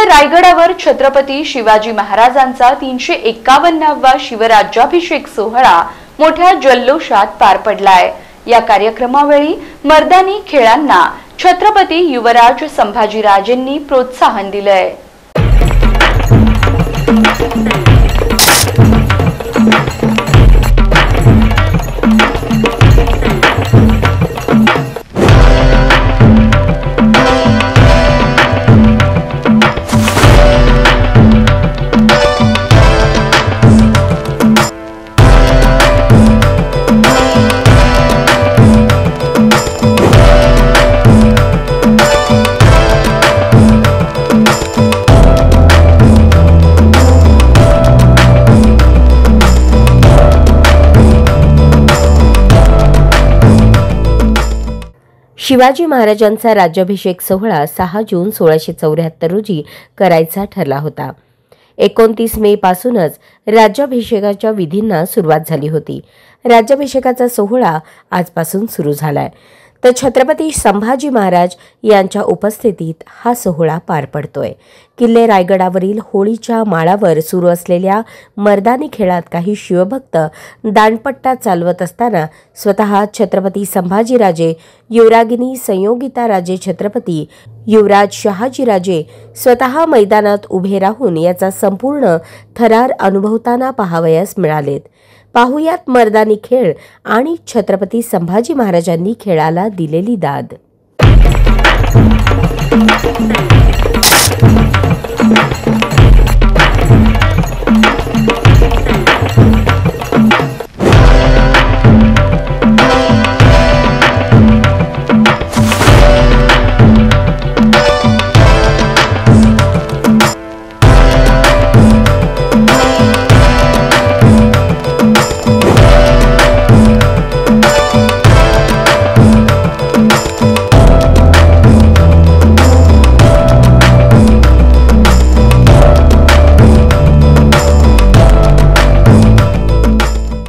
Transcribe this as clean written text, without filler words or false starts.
रायगडावर छत्रपती शिवाजी महाराजांचा 351वा शिवराज्याभिषेक सोहळा मोठ्या जल्लोषात पार पडलाय। या कार्यक्रमावेळी मर्दानी खेळांना छत्रपती युवराज संभाजीराजेंनी प्रोत्साहन दिलंय। शिवाजी महाराजांचा राज्याभिषेक सोहळा 6 जून 1674 रोजी करायचा ठरला होता। 29 मे पासूनच राज्याभिषेकाच्या विधींना सुरुवात झाली होती। राज्याभिषेकाचा सोहळा आजपासून सुरू झालाय, तर छत्रपती संभाजी महाराज यांच्या उपस्थितीत हा सोहळा पार पडतोय। किल्ले रायगडावरील होळीच्या माळावर सुरू असलेल्या मर्दानी खेळात काही शिवभक्त दांडपट्टा चालवत असताना स्वतः छत्रपती संभाजीराजे, युवरागिनी संयोगिताराजे छत्रपती युवराज शहाजीराजे स्वतः मैदानात उभे राहून याचा संपूर्ण थरार अनुभवताना पाहावयास मिळालेत। पाहुयात मर्दानी खेळ आणि छत्रपती संभाजी महाराजांनी खेळाला दिलेली दाद।